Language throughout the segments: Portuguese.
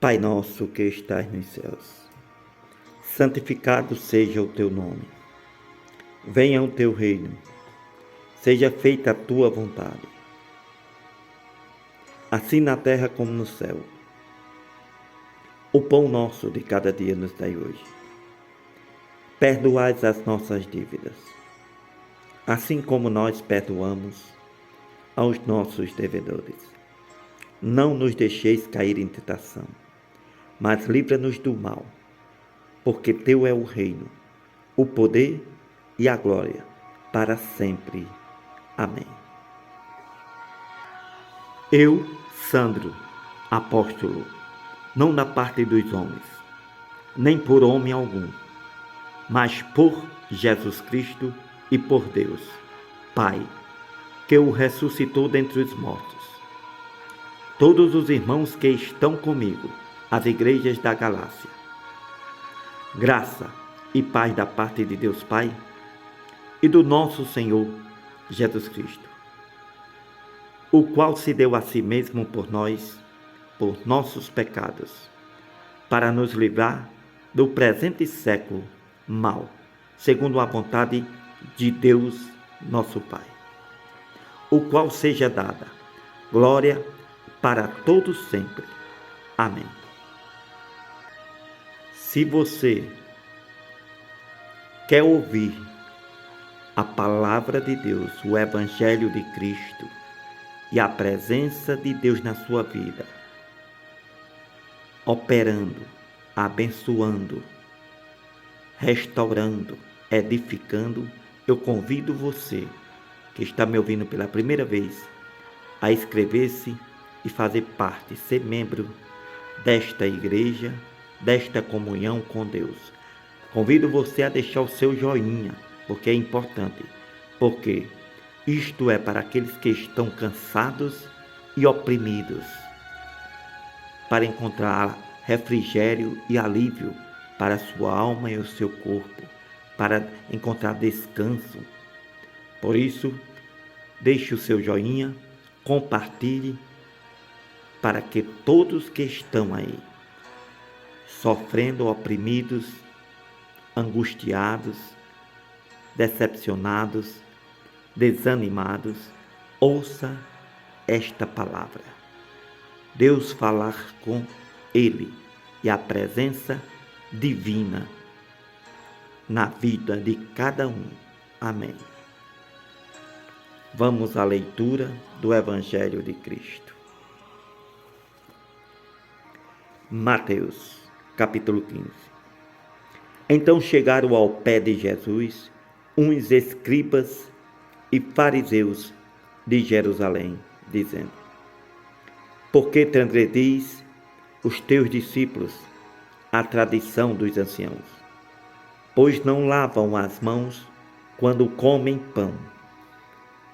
Pai nosso que estás nos céus, santificado seja o teu nome. Venha o teu reino, seja feita a tua vontade, assim na terra como no céu. O pão nosso de cada dia nos dai hoje. Perdoai as nossas dívidas, assim como nós perdoamos aos nossos devedores. Não nos deixeis cair em tentação, mas livra-nos do mal, porque teu é o reino, o poder e a glória, para sempre. Amém. Eu, Sandro, apóstolo, não da parte dos homens, nem por homem algum, mas por Jesus Cristo e por Deus, Pai, que o ressuscitou dentre os mortos. Todos os irmãos que estão comigo, as igrejas da Galácia. Graça e paz da parte de Deus Pai e do nosso Senhor Jesus Cristo, o qual se deu a si mesmo por nós, por nossos pecados, para nos livrar do presente século mau, segundo a vontade de Deus nosso Pai, o qual seja dada glória para todos sempre. Amém. Se você quer ouvir a palavra de Deus, o Evangelho de Cristo e a presença de Deus na sua vida, operando, abençoando, restaurando, edificando, eu convido você que está me ouvindo pela primeira vez a inscrever-se e fazer parte, ser membro desta igreja, desta comunhão com Deus. Convido você a deixar o seu joinha, porque é importante, porque isto é para aqueles que estão cansados e oprimidos, para encontrar refrigério e alívio para a sua alma e o seu corpo, para encontrar descanso. Por isso, deixe o seu joinha, compartilhe, para que todos que estão aí, sofrendo, oprimidos, angustiados, decepcionados, desanimados, ouça esta palavra. Deus falar com ele e a presença divina na vida de cada um. Amém. Vamos à leitura do Evangelho de Cristo. Mateus, capítulo 15. Então chegaram ao pé de Jesus uns escribas e fariseus de Jerusalém, dizendo: Por que transgredis os teus discípulos a tradição dos anciãos? Pois não lavam as mãos quando comem pão.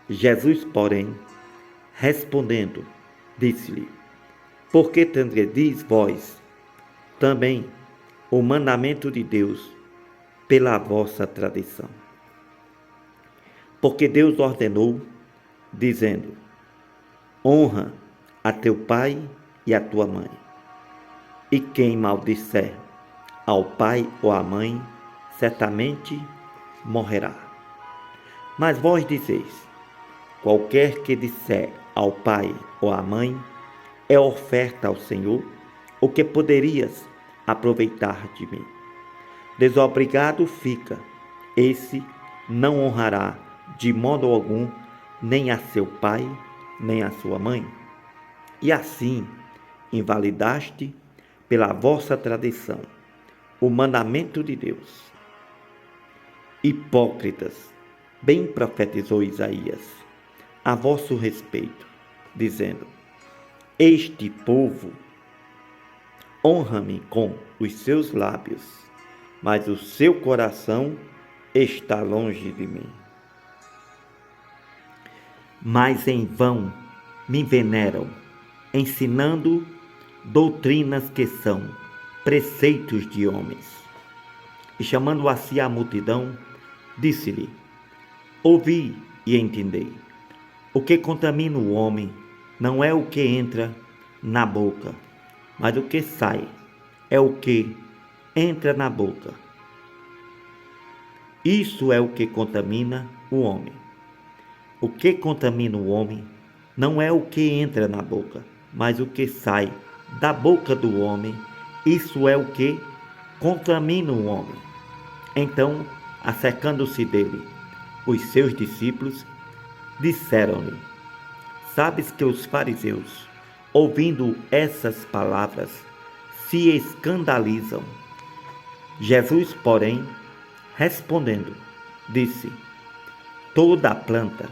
Jesus, porém, respondendo, disse-lhe: Por que transgredis vós também o mandamento de Deus pela vossa tradição? Porque Deus ordenou, dizendo: Honra a teu pai e a tua mãe. E quem maldisser ao pai ou à mãe, certamente morrerá. Mas vós dizeis: Qualquer que disser ao pai ou à mãe, é oferta ao Senhor, o que poderias aproveitar de mim? Desobrigado fica, esse não honrará de modo algum nem a seu pai, nem a sua mãe. E assim invalidaste pela vossa tradição o mandamento de Deus. Hipócritas, bem profetizou Isaías a vosso respeito, dizendo: Este povo honra-me com os seus lábios, mas o seu coração está longe de mim. Mas em vão me veneram, ensinando doutrinas que são preceitos de homens. E chamando a si a multidão, disse-lhe: Ouvi e entendei. O que contamina o homem não é o que entra na boca, mas o que sai é o que entra na boca. Isso é o que contamina o homem. O que contamina o homem não é o que entra na boca, mas o que sai da boca do homem. Isso é o que contamina o homem. Então, acercando-se dele, os seus discípulos disseram-lhe: Sabes que os fariseus, ouvindo essas palavras, se escandalizam. Jesus, porém, respondendo, disse: Toda planta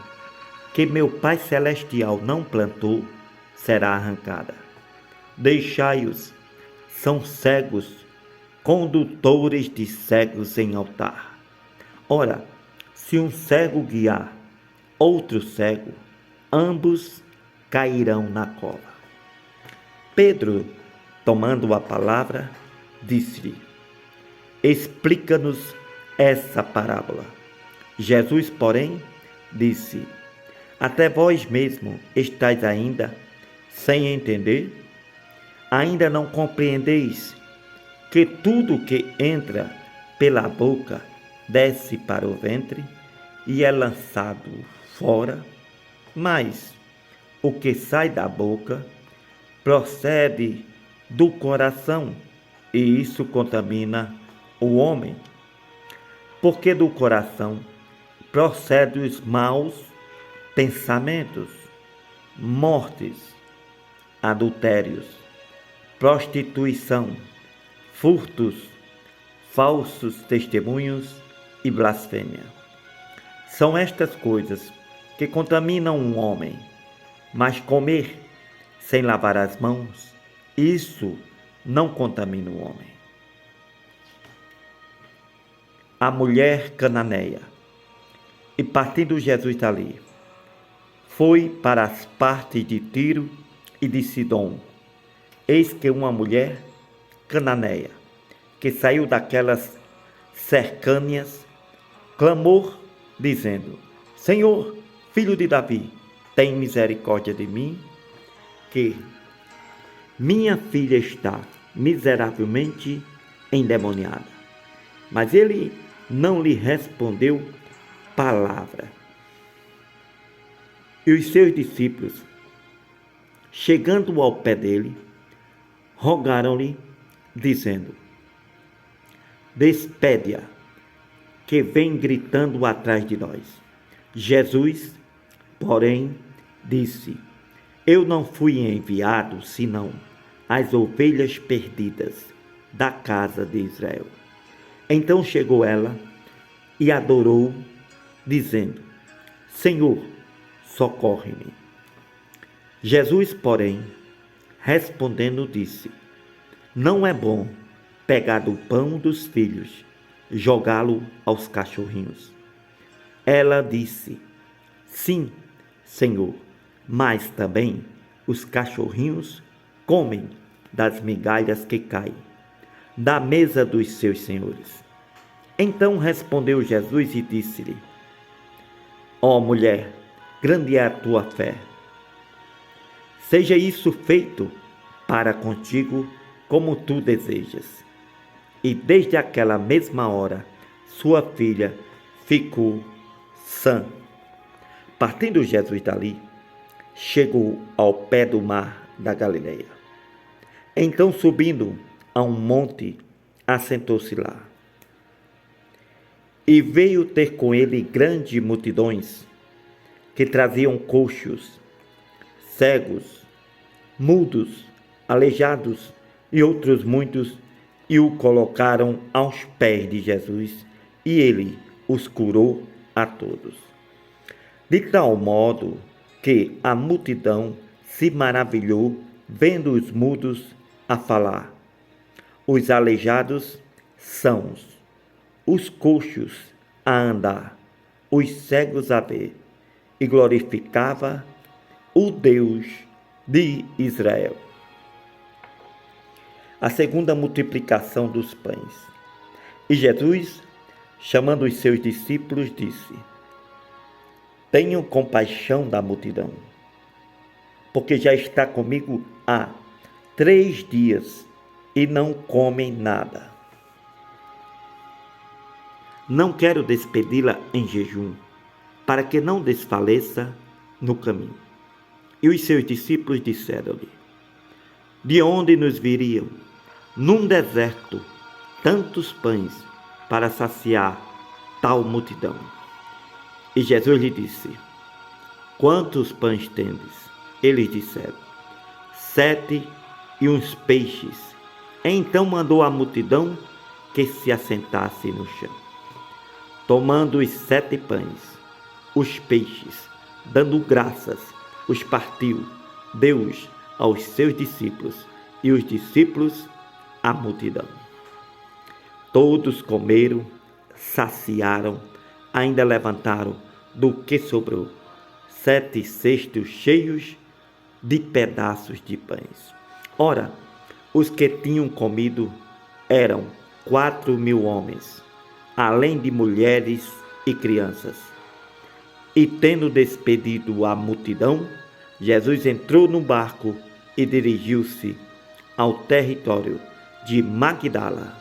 que meu Pai Celestial não plantou será arrancada. Deixai-os, são cegos, condutores de cegos em altar. Ora, se um cego guiar outro cego, ambos cairão na cova. Pedro, tomando a palavra, disse-lhe: Explica-nos essa parábola. Jesus, porém, disse: Até vós mesmo estáis ainda sem entender? Ainda não compreendeis que tudo que entra pela boca desce para o ventre e é lançado fora? Mas o que sai da boca procede do coração, e isso contamina o homem. Porque do coração procedem os maus pensamentos, mortes, adultérios, prostituição, furtos, falsos testemunhos e blasfêmia. São estas coisas que contaminam um homem, mas comer sem lavar as mãos, isso não contamina o homem. A mulher cananeia. E partindo Jesus dali, foi para as partes de Tiro e de Sidom. Eis que uma mulher cananeia, que saiu daquelas cercâneas, clamou, dizendo: Senhor, filho de Davi, tem misericórdia de mim, que minha filha está miseravelmente endemoniada. Mas ele não lhe respondeu palavra. E os seus discípulos, chegando ao pé dele, rogaram-lhe, dizendo: Despede-a, que vem gritando atrás de nós. Jesus, porém, disse: Eu não fui enviado, senão as ovelhas perdidas da casa de Israel. Então chegou ela e adorou, dizendo: Senhor, socorre-me. Jesus, porém, respondendo, disse: Não é bom pegar do pão dos filhos e jogá-lo aos cachorrinhos. Ela disse: Sim, Senhor, mas também os cachorrinhos comem das migalhas que caem da mesa dos seus senhores. Então respondeu Jesus e disse-lhe: Ó mulher, grande é a tua fé. Seja isso feito para contigo como tu desejas. E desde aquela mesma hora, sua filha ficou sã. Partindo Jesus dali, chegou ao pé do mar da Galileia. Então, subindo a um monte, assentou-se lá. E veio ter com ele grandes multidões, que traziam coxos, cegos, mudos, aleijados e outros muitos, e o colocaram aos pés de Jesus, e ele os curou a todos. De tal modo que a multidão se maravilhou vendo os mudos a falar, os aleijados sãos, os coxos a andar, os cegos a ver, e glorificava o Deus de Israel. A segunda multiplicação dos pães. E Jesus, chamando os seus discípulos, disse: Tenham compaixão da multidão, porque já está comigo há 3 dias e não comem nada. Não quero despedi-la em jejum, para que não desfaleça no caminho. E os seus discípulos disseram-lhe: de onde nos viriam, num deserto, tantos pães para saciar tal multidão? E Jesus lhe disse: quantos pães tendes? Eles disseram: 7 e uns peixes. Então mandou a multidão que se assentasse no chão. Tomando os 7 pães, os peixes, dando graças, os partiu, deu-os aos seus discípulos, e os discípulos à multidão. Todos comeram, saciaram, ainda levantaram do que sobrou 7 cestos cheios de pedaços de pães. Ora, os que tinham comido eram 4.000 homens, além de mulheres e crianças. E tendo despedido a multidão, Jesus entrou no barco e dirigiu-se ao território de Magdala.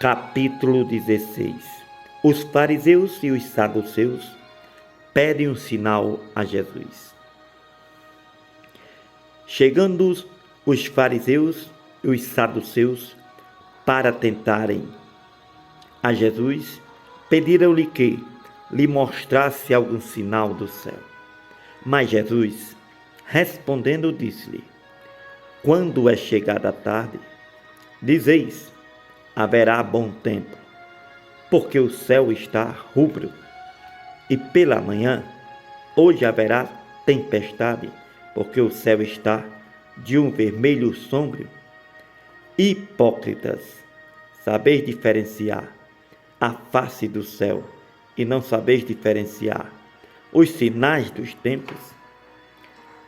Capítulo 16. Os fariseus e os saduceus pedem um sinal a Jesus. Chegando os fariseus e os saduceus para tentarem a Jesus, pediram-lhe que lhe mostrasse algum sinal do céu. Mas Jesus, respondendo, disse-lhe: quando é chegada a tarde, dizeis, haverá bom tempo, porque o céu está rubro, e pela manhã, hoje haverá tempestade, porque o céu está de um vermelho sombrio. Hipócritas, sabeis diferenciar a face do céu e não sabeis diferenciar os sinais dos tempos?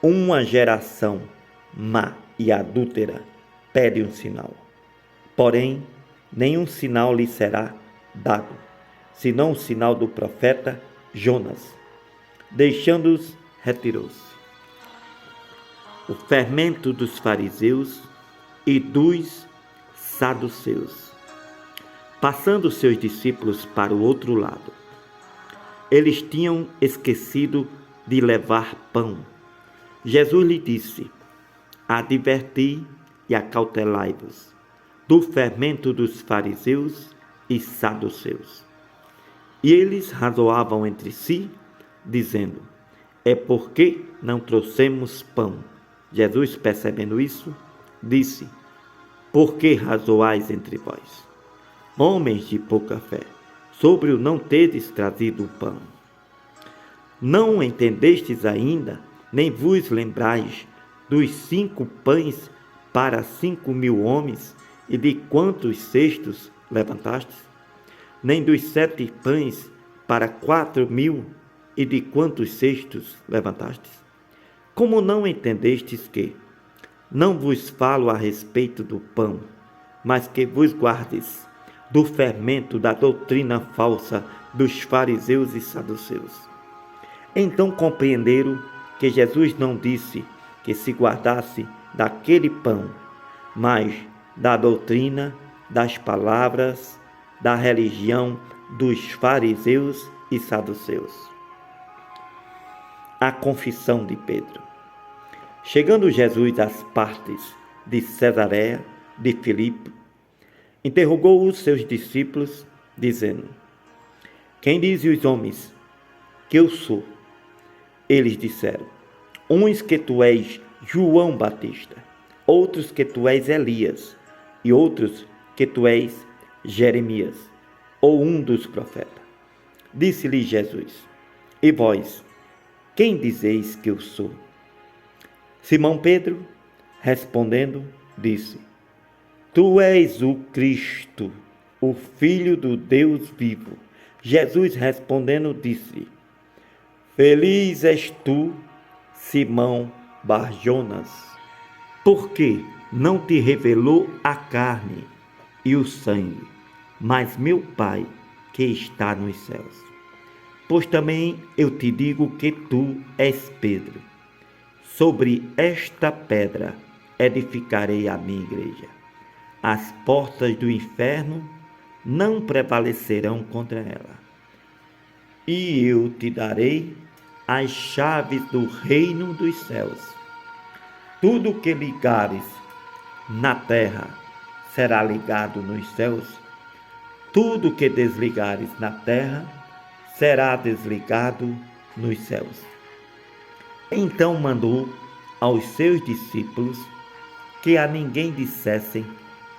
Uma geração má e adúltera pede um sinal, porém nenhum sinal lhe será dado, senão o sinal do profeta Jonas. Deixando-os, retirou-se. O fermento dos fariseus e dos saduceus. Passando seus discípulos para o outro lado, eles tinham esquecido de levar pão. Jesus lhe disse: adverti e acautelai-vos do fermento dos fariseus e saduceus. E eles razoavam entre si, dizendo: é porque não trouxemos pão. Jesus, percebendo isso, disse: por que razoais entre vós, homens de pouca fé, sobre o não teres trazido o pão? Não entendestes ainda, nem vos lembrais dos 5 pães para 5.000 homens, e de quantos cestos levantastes? Nem dos 7 pães para 4.000, e de quantos cestos levantastes? Como não entendestes que não vos falo a respeito do pão, mas que vos guardes do fermento da doutrina falsa dos fariseus e saduceus? Então compreenderam que Jesus não disse que se guardasse daquele pão, mas da doutrina, das palavras, da religião dos fariseus e saduceus. A confissão de Pedro. Chegando Jesus às partes de Cesareia de Filipe, interrogou os seus discípulos, dizendo: quem dizem os homens que eu sou? Eles disseram: uns que tu és João Batista, outros que tu és Elias, e outros que tu és Jeremias, ou um dos profetas. Disse-lhe Jesus: e vós, quem dizeis que eu sou? Simão Pedro, respondendo, disse: tu és o Cristo, o Filho do Deus vivo. Jesus respondendo, disse: feliz és tu, Simão Bar-Jonas, porque não te revelou a carne e o sangue, mas meu Pai que está nos céus. Pois também eu te digo que tu és Pedro, sobre esta pedra edificarei a minha igreja. As portas do inferno não prevalecerão contra ela. E eu te darei as chaves do reino dos céus. Tudo que ligares na terra será ligado nos céus. Tudo que desligares na terra será desligado nos céus. Então mandou aos seus discípulos que a ninguém dissessem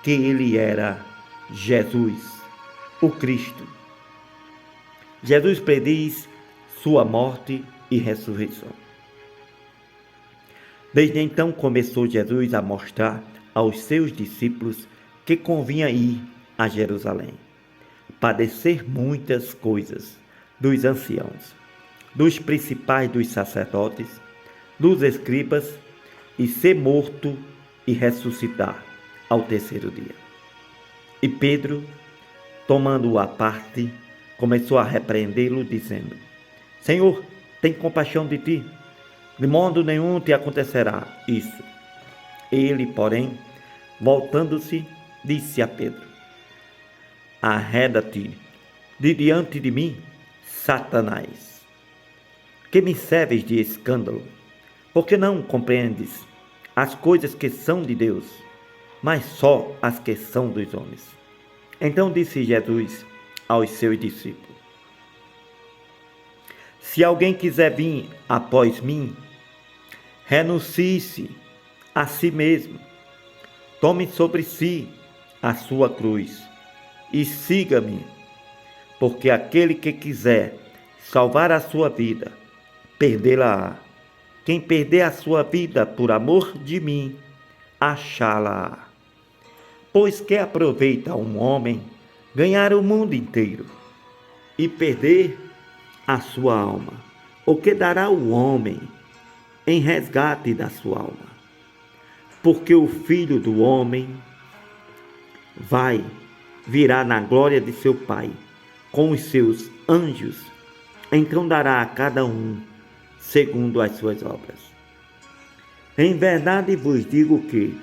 que ele era Jesus, o Cristo. Jesus prediz sua morte e ressurreição. Desde então começou Jesus a mostrar aos seus discípulos que convinha ir a Jerusalém, padecer muitas coisas dos anciãos, dos principais dos sacerdotes, dos escribas, e ser morto e ressuscitar ao terceiro dia. E Pedro, tomando-o à parte, começou a repreendê-lo, dizendo: Senhor, tem compaixão de ti, de modo nenhum te acontecerá isso. Ele, porém, voltando-se, disse a Pedro: Arreda-te de diante de mim, Satanás, que me serves de escândalo, porque não compreendes as coisas que são de Deus, mas só as que são dos homens. Então disse Jesus aos seus discípulos: Se alguém quiser vir após mim, renuncie-se a si mesmo, tome sobre si a sua cruz e siga-me, porque aquele que quiser salvar a sua vida, perdê-la-á. Quem perder a sua vida por amor de mim, achá-la-á. Pois que aproveita um homem ganhar o mundo inteiro e perder a sua alma? O que dará o homem em resgate da sua alma? Porque o Filho do Homem virá na glória de seu Pai com os seus anjos, então dará a cada um segundo as suas obras. Em verdade vos digo que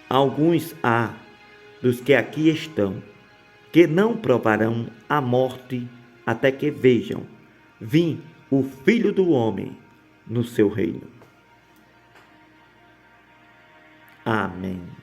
alguns há dos que aqui estão, que não provarão a morte até que vejam vir o Filho do Homem no seu reino. Amém.